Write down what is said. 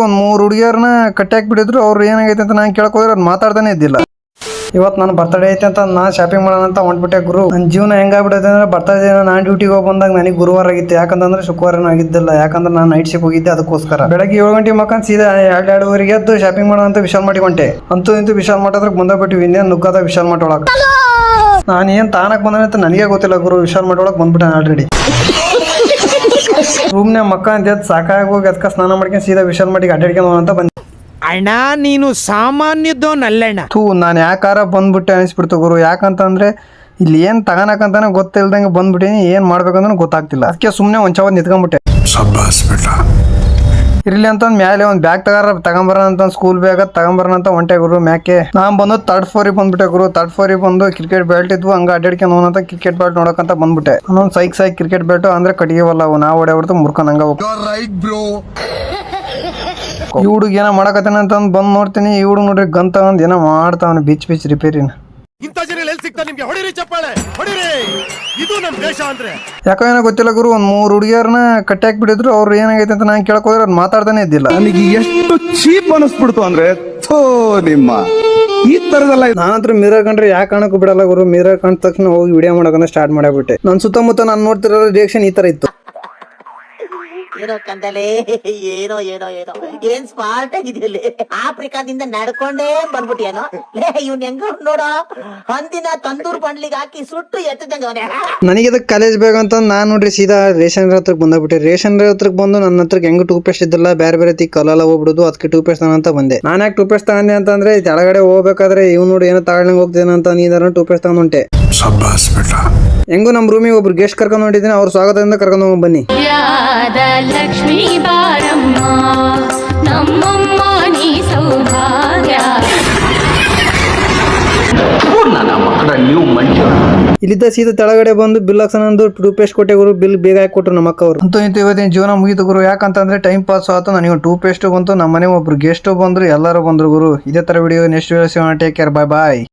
ಒಂದ್ 3 ಹುಡುಗಿಯರನ್ನ ಕಟ್ಟಿ ಹಾಕ್ಬಿಟ್ಟಿದ್ರು. ಅವ್ರು ಏನಾಗೈತೆ ಅಂತ ನಾನು ಕೇಳ್ಕೋದ್ರೆ ಅವ್ರು ಮಾತಾಡ್ತಾನೆ ಇದ್ದಿಲ್ಲ. ಇವತ್ತು ನನ್ನ ಬರ್ತಡೇ ಐತೆ ಅಂತ ನಾನು ಶಾಪಿಂಗ್ ಮಾಡೋಣ ಅಂತ ಹೊಂಟ್ಬಿಟ್ಟೆ ಗುರು. ನನ್ನ ಜೀವನ ಹೆಂಗಾಗ್ಬಿಟ್ಟೈತೆ ಅಂದ್ರೆ ಬರ್ತಡೇ ದಿನ ನಾನು ಡ್ಯೂಟಿಗೆ ಹೋಗಿ ಬಂದಾಗ ನನಗೆ ಗುರುವಾರ ಆಗಿತ್ತು. ಯಾಕಂತಂದ್ರೆ ಶುಕ್ರವಾರನೂ ಆಗಿದ್ದಿಲ್ಲ. ಯಾಕಂದ್ರೆ ನಾನು ನೈಟ್ ಶಿಫ್ಟ್ ಹೋಗಿದ್ದೆ. ಅದಕ್ಕೋಸ್ಕರ ಬೆಳಗ್ಗೆ 7 ಗಂಟೆ ಮಕ್ಕಂದು ಸೀದಾ 2:30 ಎದ್ದು ಶಾಪಿಂಗ್ ಮಾಡೋಣ ಅಂತ ವಿಶಾಲ್ ಮಾರ್ಟ್ ಹೊಂಟೆ. ಅಂತೂ ಇಂತೂ ವಿಶಾಲ್ ಮಾರ್ಟ್ ಹತ್ರ ಬಂದ್ಬಿಟ್ಟು ಇನ್ನೇನು ನುಗ್ಗದ ವಿಶಾಲ್ ಮಾರ್ಟ್ ಒಳಗೆ. ನಾನು ಏನು ತಾನಕ್ಕೆ ಬಂದ್ರೆ ಅಂತ ನನಗೆ ಗೊತ್ತಿಲ್ಲ ಗುರು. ವಿಶಾಲ್ ಮಾರ್ಟ್ ಒಳಗೆ ಬಂದ್ಬಿಟ್ಟೆ ಆಲ್ರೆಡಿ. ರೂಮ್ನಾಗ ಮಕ್ಕ ಅಂತ ಎದ್ದು ಸಾಕಾಗಿ ಹೋಗಿ ಅದಕ್ಕೆ ಸ್ನಾನ ಮಾಡ್ಕೊಂಡು ಸೀದಾ ವಿಶಾಲ್ ಮಾರ್ಟಿಗೆ ಅಡ್ಡಾಡ್ಕೊಂಡು ಅಂತ ಬಂದೆ. ಅಣ್ಣ ನೀನು ಸಾಮಾನ್ಯದೋನಲ್ಲಣ್ಣ. ನಾನು ಯಾಕಾರ ಬಂದ್ಬಿಟ್ಟೆ ಅನಿಸ್ಬಿಡ್ತು ಗುರು. ಯಾಕಂತಂದ್ರೆ ಇಲ್ಲಿ ಏನು ತಗೋಣಕಂತಾನೆ ಗೊತ್ತಿಲ್ದಂಗೆ ಬಂದ್ಬಿಟ್ಟಿನಿ. ಏನು ಮಾಡ್ಬೇಕಂದ್ರೆ ಗೊತ್ತಾಗ್ತಿಲ್ಲ. ಅದಕ್ಕೆ ಸುಮ್ಮನೆ ಒಂದು ಚವತ್ ನಿಂತ್ಕೊಂಡ್ಬಿಟ್ಟೆ. ಇರ್ಲಿ ಅಂತಂದು ಮೇಲೆ ಒಂದು ಬ್ಯಾಗ್ ತಗೊಂಬರೋಣ ಅಂತ ಸ್ಕೂಲ್ ಬ್ಯಾಗ್ ತಗೊಂಬರೋಣ ಅಂತ ಹೊಂಟೆ ಗುರು. ಮ್ಯಾಕೆ ನಾನು ಬಂದು 3rd ಫ್ಲೋರಿಗೆ ಬಂದ್ಬಿಟ್ಟೆ ಗುರು. 3rd ಫ್ಲೋರಿಗೆ ಬಂದು ಕ್ರಿಕೆಟ್ ಬ್ಯಾಟ್ ಇದ್ವು. ಹಂಗೆ ಅಡ್ಡಾಡ್ಕೊಂಡು ಹೋಗೋಣ ಕ್ರಿಕೆಟ್ ಬ್ಯಾಟ್ ನೋಡೋಕಂತ ಬಂದ್ಬಿಟ್ಟೆ. ಇನ್ನೊಂದು ಸೈಕ್ ಕ್ರಿಕೆಟ್ ಬ್ಯಾಟು ಅಂದ್ರೆ ಕಟ್ಟಿಗೆವಲ್ಲ ಅವು. ನಾವು ಹೊಡೆಯವ್ರದ್ದು ಮುರ್ಕೊಂಡು ಹಂಗೆ ಈ ಹುಡುಗ ಏನೋ ಮಾಡಕತ್ತಾನೆ ಅಂತಂದು ಬಂದು ನೋಡ್ತೀನಿ. ಈ ಹುಡುಗ ನೋಡ್ರಿ ಗನ್ ತಗೊಂಡು ಏನೋ ಮಾಡ್ತಾವನೆ ಬಿಚ್ ರಿಪೇರಿನ. ಯಾಕೋ ಏನೋ ಗೊತ್ತಿಲ್ಲ ಗುರು. ಒಂದ್ 3 ಹುಡುಗಿಯರನ್ನ ಕಟ್ಟಿ ಹಾಕ್ಬಿಟ್ಟಿದ್ರು. ಅವ್ರು ಏನಾಗೈತೆ ಅಂತ ನಾನು ಕೇಳ್ಕೋದ್ರೆ ಅವ್ರು ಮಾತಾಡ್ತಾನೆ ಇದ್ದಿಲ್ಲ. ನನಗೆ ಎಷ್ಟು ಚೀಪ್ ಅನಿಸ್ಬಿಡ್ತು ಅಂದ್ರೆ ನಿಮ್ಮ ಈ ತರದಲ್ಲ. ನಾನಂತ್ರ ಮಿರರ್ ಕಂಡ್ರೆ ಯಾಕೆ ಕಾಣಕ್ಕೂ ಬಿಡಲ್ಲ ಗುರು. ಮಿರರ್ ಕಂಡ ತಕ್ಷಣ ಹೋಗಿ ವಿಡಿಯೋ ಮಾಡೋಕಂತ ಸ್ಟಾರ್ಟ್ ಮಾಡಬಿಟ್ಟೆ. ನನ್ನ ಸುತ್ತಮುತ್ತ ನಾನು ನೋಡ್ತಿರೋ ರಿಯಾಕ್ಷನ್ ಈ ತರ ಇತ್ತು. ಏನೋ ಕಂದಲೆ ಏನೋ ಏನೋ ಏನೋ ಏನ್ ಸ್ಮಾರ್ಟ್ ಆಗಿದೆಯಲ್ಲಿ ಆಫ್ರಿಕಾದಿಂದ ನಡ್ಕೊಂಡೇ ಬಂದ್ಬಿಟ್ಟಿಯೇನೋ. ಇವ್ನ ಹೆಂಗ ನೋಡ ಹಂದಿನ ತಂದೂರ್ ಬಂಡ್ಲಿಗೆ ಹಾಕಿ ಸುಟ್ಟು ಎತ್ತದಂಗ. ನನಗೆ ಇದಕ್ಕೆ ಕಾಲೇಜ್ ಬ್ಯಾಗ್ ಅಂತ ನಾನು ನೋಡ್ರಿ ಸೀದಾ ರೇಷನ್ ಹತ್ರಕ್ಕೆ ಬಂದ್ಬಿಟ್ಟೆ. ರೇಷನ್ ಹತ್ರಕ್ಕೆ ಬಂದು ನನ್ನ ಹತ್ರಕ್ಕೆ ಹೆಂಗ್ ಟೂತ್ ಪೇಸ್ಟ್ ಇದ್ದಲ್ಲ ಬೇರೆ ತಿ ಕಲಲ್ಲ ಹೋಗ್ಬಿಡುದು. ಅದಕ್ಕೆ ಟೂತ್ ಪೇಸ್ಟ್ ಅಂತ ಬಂದೆ. ನಾನು ಯಾಕೆ ಟೂತ್ ಪೇಸ್ಟ್ ತಗೊಂಡೆ ಅಂತಂದ್ರೆ ಕೆಳಗಡೆ ಹೋಗ್ಬೇಕಾದ್ರೆ ಇವ್ ನೋಡಿ ಏನೋ ತಗೊಳ್ಳಂಗೆ ಹೋಗ್ತೇನೆ ಅಂತ ನೀನು ಟೂತ್ ಪೇಸ್ಟ್ ತಗೊಂಡ್ ಹೊಂಟೆ. ಹೆಂಗು ನಮ್ಮ ರೂಮಿಗೆ ಒಬ್ರು ಗೆಸ್ಟ್ ಕರ್ಕೊಂಡು ಹೊಂಟಿದ್ದೀನಿ. ಅವ್ರ ಸ್ವಾಗತದಿಂದ ಕರ್ಕೊಂಡು ಹೋಗಿ ಬನ್ನಿ. ಲಕ್ಷ್ಮೀ ಬಾರಮ್ಮ ನಮ್ಮಮ್ಮ ನೀ ಸೌಭಾಗ್ಯ. ಇಲ್ಲಿದ್ದ ಸೀದಾ ತೆಳಗಡೆ ಬಂದು ಬಿಲ್ ಹಾಕ್ಸೋಣ ಟೂತ್ ಪೇಸ್ಟ್ ಕೊಟ್ಟೆ ಗುರು. ಬಿಲ್ ಬೇಗ ಹಾಕಿ ಕೊಟ್ರು ನಮ್ಮ ಅಕ್ಕ ಅವರು. ಅಂತೂ ಇಂತೂ ಇವತ್ತಿನ ಜೀವನ ಮುಗಿತು ಗುರು. ಯಾಕಂತಂದ್ರೆ ಟೈಮ್ ಪಾಸ್ ಆಯ್ತು. ನನಗೆ ಟೂತ್ ಪೇಸ್ಟ್ ಬಂತು. ನಮ್ಮ ಮನೆ ಒಬ್ರು ಗೆಸ್ಟ್ ಬಂದ್ರು. ಎಲ್ಲರೂ ಬಂದ್ರು ಗುರು. ಇದೇ ತರ ವಿಡಿಯೋ ನೆಕ್ಸ್ಟ್ ವಿಡಿಯೋ ಸಿಗೋಣ. Take care. ಬಾಯ್.